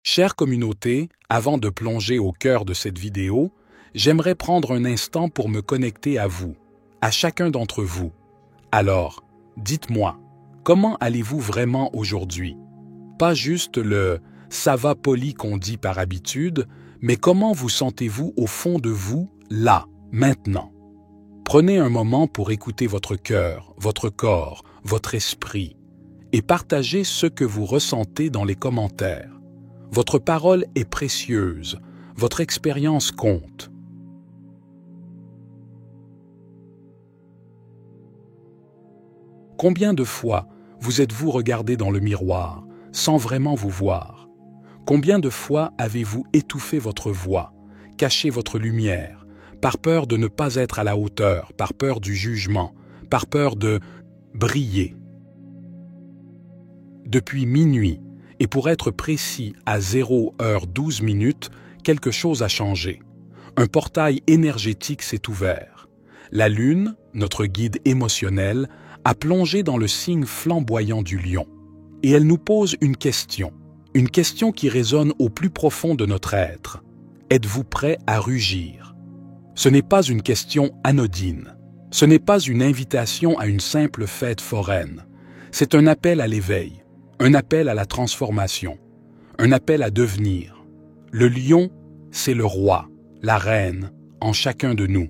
Chère communauté, avant de plonger au cœur de cette vidéo, j'aimerais prendre un instant pour me connecter à vous, à chacun d'entre vous. Alors, dites-moi, comment allez-vous vraiment aujourd'hui? Pas juste le « ça va poli » qu'on dit par habitude, mais comment vous sentez-vous au fond de vous, là, maintenant? Prenez un moment pour écouter votre cœur, votre corps, votre esprit, et partagez ce que vous ressentez dans les commentaires. Votre parole est précieuse, votre expérience compte. Combien de fois vous êtes-vous regardé dans le miroir sans vraiment vous voir? Combien de fois avez-vous étouffé votre voix, caché votre lumière, par peur de ne pas être à la hauteur, par peur du jugement, par peur de briller? Depuis minuit, et pour être précis à 0h12, quelque chose a changé. Un portail énergétique s'est ouvert. La Lune, notre guide émotionnel, a plongé dans le signe flamboyant du Lion. Et elle nous pose une question qui résonne au plus profond de notre être. Êtes-vous prêt à rugir? Ce n'est pas une question anodine. Ce n'est pas une invitation à une simple fête foraine. C'est un appel à l'éveil. Un appel à la transformation, un appel à devenir. Le lion, c'est le roi, la reine, en chacun de nous.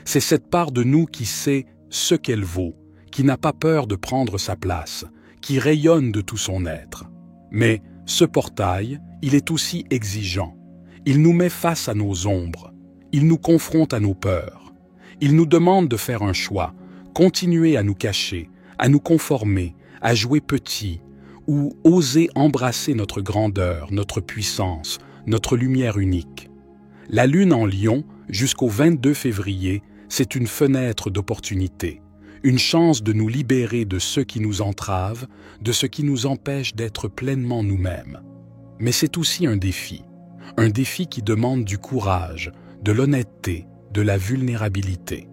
C'est cette part de nous qui sait ce qu'elle vaut, qui n'a pas peur de prendre sa place, qui rayonne de tout son être. Mais ce portail, il est aussi exigeant. Il nous met face à nos ombres. Il nous confronte à nos peurs. Il nous demande de faire un choix, continuer à nous cacher, à nous conformer, à jouer petit, ou oser embrasser notre grandeur, notre puissance, notre lumière unique. La Lune en Lion, jusqu'au 22 février, c'est une fenêtre d'opportunité, une chance de nous libérer de ce qui nous entrave, de ce qui nous empêche d'être pleinement nous-mêmes. Mais c'est aussi un défi qui demande du courage, de l'honnêteté, de la vulnérabilité.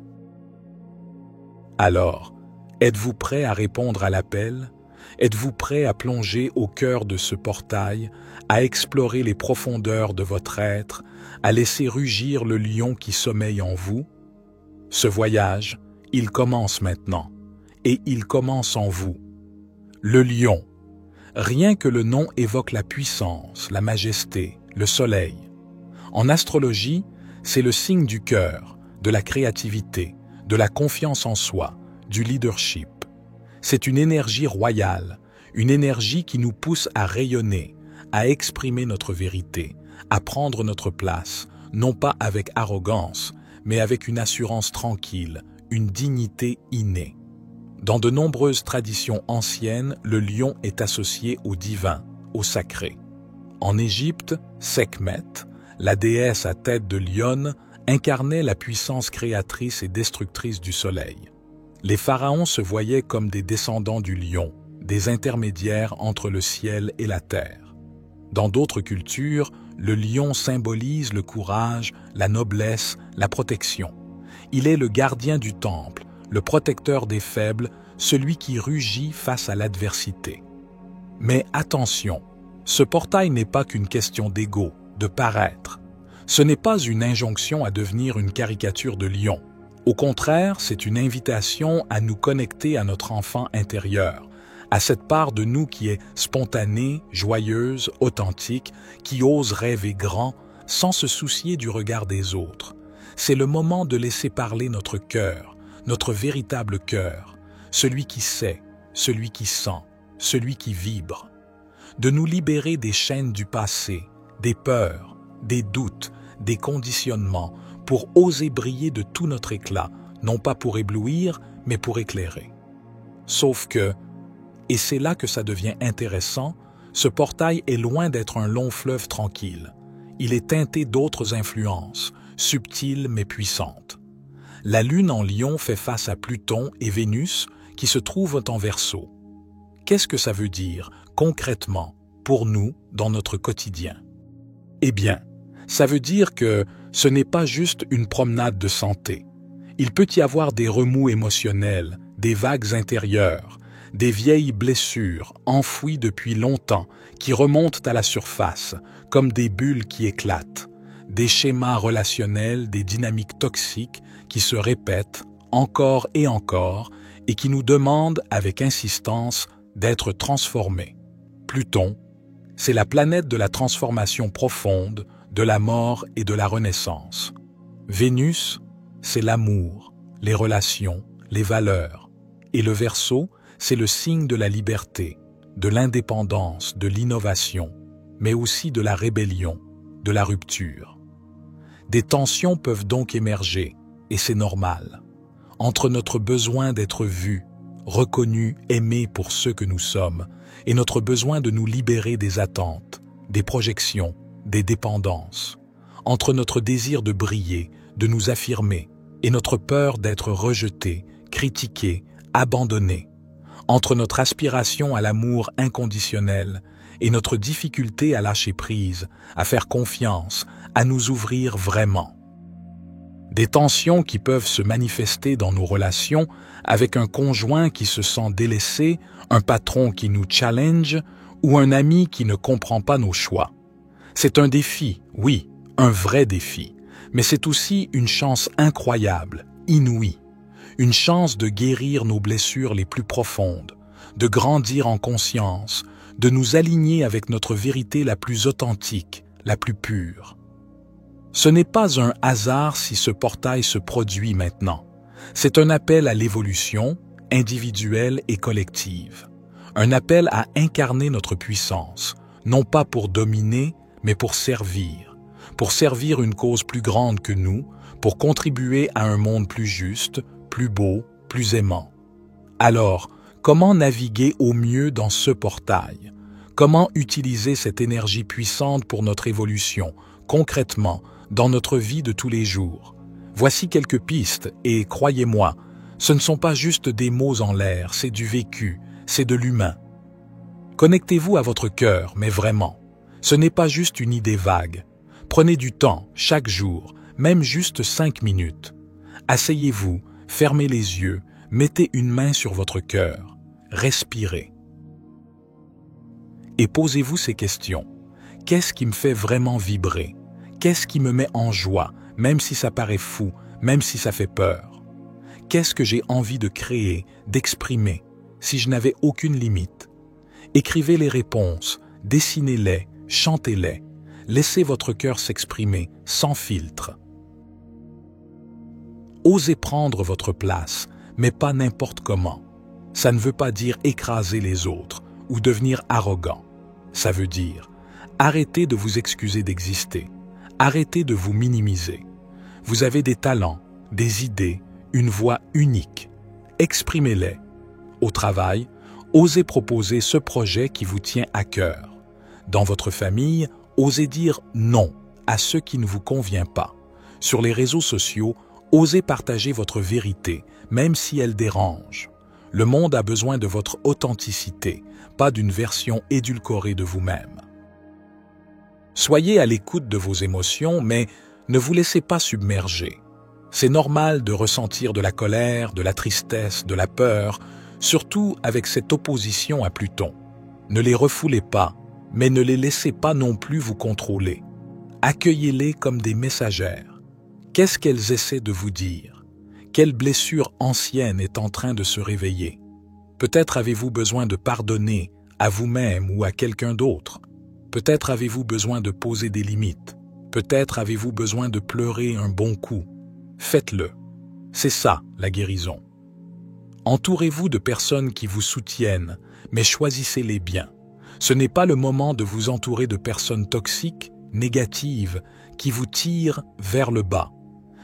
Alors, êtes-vous prêt à répondre à l'appel? Êtes-vous prêt à plonger au cœur de ce portail, à explorer les profondeurs de votre être, à laisser rugir le lion qui sommeille en vous? Ce voyage, il commence maintenant, et il commence en vous. Le lion. Rien que le nom évoque la puissance, la majesté, le soleil. En astrologie, c'est le signe du cœur, de la créativité, de la confiance en soi, du leadership. C'est une énergie royale, une énergie qui nous pousse à rayonner, à exprimer notre vérité, à prendre notre place, non pas avec arrogance, mais avec une assurance tranquille, une dignité innée. Dans de nombreuses traditions anciennes, le lion est associé au divin, au sacré. En Égypte, Sekhmet, la déesse à tête de lionne, incarnait la puissance créatrice et destructrice du soleil. Les pharaons se voyaient comme des descendants du lion, des intermédiaires entre le ciel et la terre. Dans d'autres cultures, le lion symbolise le courage, la noblesse, la protection. Il est le gardien du temple, le protecteur des faibles, celui qui rugit face à l'adversité. Mais attention, ce portail n'est pas qu'une question d'ego, de paraître. Ce n'est pas une injonction à devenir une caricature de lion. Au contraire, c'est une invitation à nous connecter à notre enfant intérieur, à cette part de nous qui est spontanée, joyeuse, authentique, qui ose rêver grand sans se soucier du regard des autres. C'est le moment de laisser parler notre cœur, notre véritable cœur, celui qui sait, celui qui sent, celui qui vibre. De nous libérer des chaînes du passé, des peurs, des doutes, des conditionnements, pour oser briller de tout notre éclat, non pas pour éblouir, mais pour éclairer. Sauf que, et c'est là que ça devient intéressant, ce portail est loin d'être un long fleuve tranquille. Il est teinté d'autres influences, subtiles mais puissantes. La Lune en Lion fait face à Pluton et Vénus qui se trouvent en Verseau. Qu'est-ce que ça veut dire, concrètement, pour nous, dans notre quotidien? Eh bien, ça veut dire que ce n'est pas juste une promenade de santé. Il peut y avoir des remous émotionnels, des vagues intérieures, des vieilles blessures enfouies depuis longtemps qui remontent à la surface, comme des bulles qui éclatent, des schémas relationnels, des dynamiques toxiques qui se répètent encore et qui nous demandent avec insistance d'être transformés. Pluton, c'est la planète de la transformation profonde, de la mort et de la renaissance. Vénus, c'est l'amour, les relations, les valeurs. Et le Verseau, c'est le signe de la liberté, de l'indépendance, de l'innovation, mais aussi de la rébellion, de la rupture. Des tensions peuvent donc émerger, et c'est normal, entre notre besoin d'être vu, reconnu, aimé pour ceux que nous sommes, et notre besoin de nous libérer des attentes, des projections, des dépendances, entre notre désir de briller, de nous affirmer, et notre peur d'être rejeté, critiqué, abandonné, entre notre aspiration à l'amour inconditionnel et notre difficulté à lâcher prise, à faire confiance, à nous ouvrir vraiment. Des tensions qui peuvent se manifester dans nos relations avec un conjoint qui se sent délaissé, un patron qui nous challenge ou un ami qui ne comprend pas nos choix. C'est un défi, oui, un vrai défi, mais c'est aussi une chance incroyable, inouïe. Une chance de guérir nos blessures les plus profondes, de grandir en conscience, de nous aligner avec notre vérité la plus authentique, la plus pure. Ce n'est pas un hasard si ce portail se produit maintenant. C'est un appel à l'évolution, individuelle et collective. Un appel à incarner notre puissance, non pas pour dominer, mais pour servir une cause plus grande que nous, pour contribuer à un monde plus juste, plus beau, plus aimant. Alors, comment naviguer au mieux dans ce portail? Comment utiliser cette énergie puissante pour notre évolution, concrètement, dans notre vie de tous les jours? Voici quelques pistes et, croyez-moi, ce ne sont pas juste des mots en l'air, c'est du vécu, c'est de l'humain. Connectez-vous à votre cœur, mais vraiment. Ce n'est pas juste une idée vague. Prenez du temps, chaque jour, même juste 5 minutes. Asseyez-vous, fermez les yeux, mettez une main sur votre cœur, respirez. Et posez-vous ces questions. Qu'est-ce qui me fait vraiment vibrer? Qu'est-ce qui me met en joie, même si ça paraît fou, même si ça fait peur? Qu'est-ce que j'ai envie de créer, d'exprimer, si je n'avais aucune limite? Écrivez les réponses, dessinez-les, chantez-les. Laissez votre cœur s'exprimer, sans filtre. Osez prendre votre place, mais pas n'importe comment. Ça ne veut pas dire écraser les autres ou devenir arrogant. Ça veut dire arrêtez de vous excuser d'exister, arrêtez de vous minimiser. Vous avez des talents, des idées, une voix unique. Exprimez-les. Au travail, osez proposer ce projet qui vous tient à cœur. Dans votre famille, osez dire non à ce qui ne vous convient pas. Sur les réseaux sociaux, osez partager votre vérité, même si elle dérange. Le monde a besoin de votre authenticité, pas d'une version édulcorée de vous-même. Soyez à l'écoute de vos émotions, mais ne vous laissez pas submerger. C'est normal de ressentir de la colère, de la tristesse, de la peur, surtout avec cette opposition à Pluton. Ne les refoulez pas, mais ne les laissez pas non plus vous contrôler. Accueillez-les comme des messagères. Qu'est-ce qu'elles essaient de vous dire? Quelle blessure ancienne est en train de se réveiller? Peut-être avez-vous besoin de pardonner à vous-même ou à quelqu'un d'autre. Peut-être avez-vous besoin de poser des limites. Peut-être avez-vous besoin de pleurer un bon coup. Faites-le. C'est ça, la guérison. Entourez-vous de personnes qui vous soutiennent, mais choisissez-les bien. Ce n'est pas le moment de vous entourer de personnes toxiques, négatives, qui vous tirent vers le bas.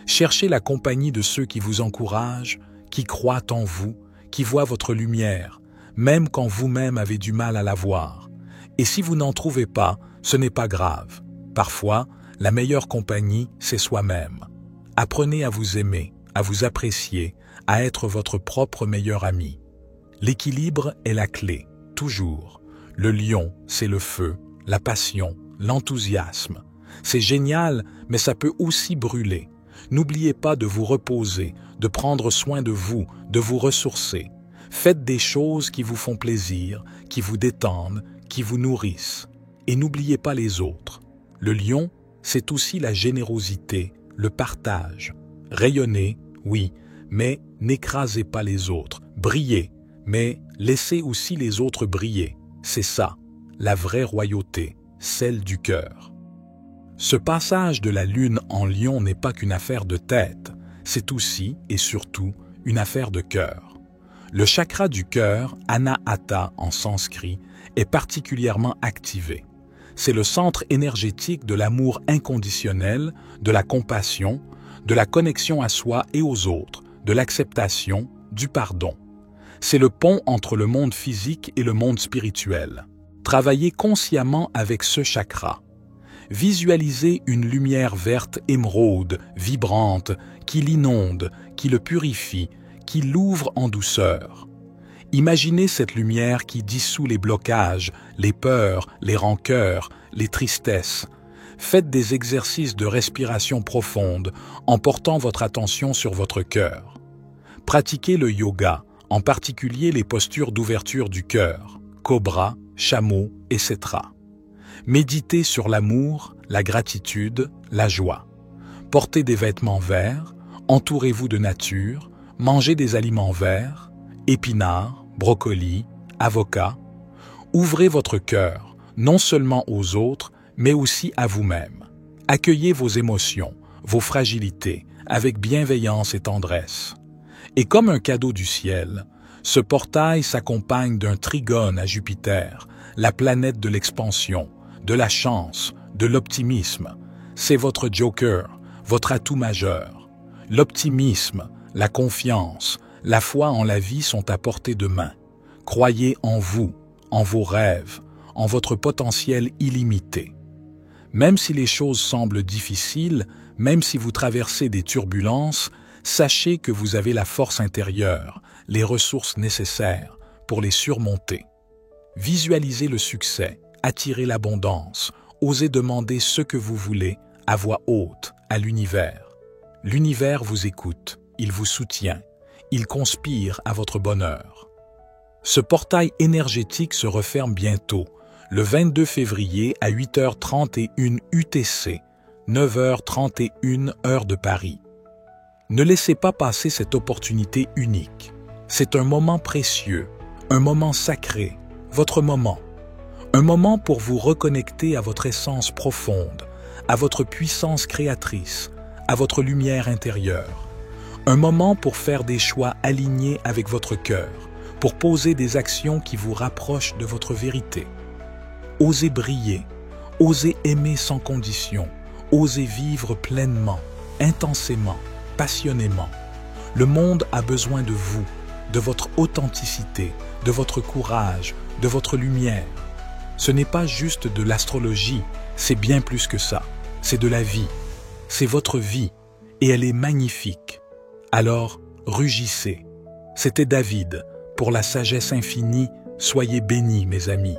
Cherchez la compagnie de ceux qui vous encouragent, qui croient en vous, qui voient votre lumière, même quand vous-même avez du mal à la voir. Et si vous n'en trouvez pas, ce n'est pas grave. Parfois, la meilleure compagnie, c'est soi-même. Apprenez à vous aimer, à vous apprécier, à être votre propre meilleur ami. L'équilibre est la clé, toujours. Le lion, c'est le feu, la passion, l'enthousiasme. C'est génial, mais ça peut aussi brûler. N'oubliez pas de vous reposer, de prendre soin de vous ressourcer. Faites des choses qui vous font plaisir, qui vous détendent, qui vous nourrissent. Et n'oubliez pas les autres. Le lion, c'est aussi la générosité, le partage. Rayonnez, oui, mais n'écrasez pas les autres. Brillez, mais laissez aussi les autres briller. C'est ça, la vraie royauté, celle du cœur. Ce passage de la lune en lion n'est pas qu'une affaire de tête, c'est aussi et surtout une affaire de cœur. Le chakra du cœur, Anahata en sanskrit, est particulièrement activé. C'est le centre énergétique de l'amour inconditionnel, de la compassion, de la connexion à soi et aux autres, de l'acceptation, du pardon. C'est le pont entre le monde physique et le monde spirituel. Travaillez consciemment avec ce chakra. Visualisez une lumière verte émeraude, vibrante, qui l'inonde, qui le purifie, qui l'ouvre en douceur. Imaginez cette lumière qui dissout les blocages, les peurs, les rancœurs, les tristesses. Faites des exercices de respiration profonde en portant votre attention sur votre cœur. Pratiquez le yoga, en particulier les postures d'ouverture du cœur, cobra, chameau, etc. Méditez sur l'amour, la gratitude, la joie. Portez des vêtements verts, entourez-vous de nature, mangez des aliments verts, épinards, brocolis, avocats. Ouvrez votre cœur, non seulement aux autres, mais aussi à vous-même. Accueillez vos émotions, vos fragilités, avec bienveillance et tendresse. Et comme un cadeau du ciel, ce portail s'accompagne d'un trigone à Jupiter, la planète de l'expansion, de la chance, de l'optimisme. C'est votre joker, votre atout majeur. L'optimisme, la confiance, la foi en la vie sont à portée de main. Croyez en vous, en vos rêves, en votre potentiel illimité. Même si les choses semblent difficiles, même si vous traversez des turbulences, sachez que vous avez la force intérieure, les ressources nécessaires pour les surmonter. Visualisez le succès, attirez l'abondance, osez demander ce que vous voulez à voix haute à l'univers. L'univers vous écoute, il vous soutient, il conspire à votre bonheur. Ce portail énergétique se referme bientôt, le 22 février à 8h31 UTC, 9h31 heure de Paris. Ne laissez pas passer cette opportunité unique. C'est un moment précieux, un moment sacré, votre moment. Un moment pour vous reconnecter à votre essence profonde, à votre puissance créatrice, à votre lumière intérieure. Un moment pour faire des choix alignés avec votre cœur, pour poser des actions qui vous rapprochent de votre vérité. Osez briller, osez aimer sans condition, osez vivre pleinement, intensément, passionnément. Le monde a besoin de vous, de votre authenticité, de votre courage, de votre lumière. Ce n'est pas juste de l'astrologie, c'est bien plus que ça. C'est de la vie. C'est votre vie, et elle est magnifique. Alors, rugissez. C'était David. Pour la sagesse infinie, soyez bénis, mes amis.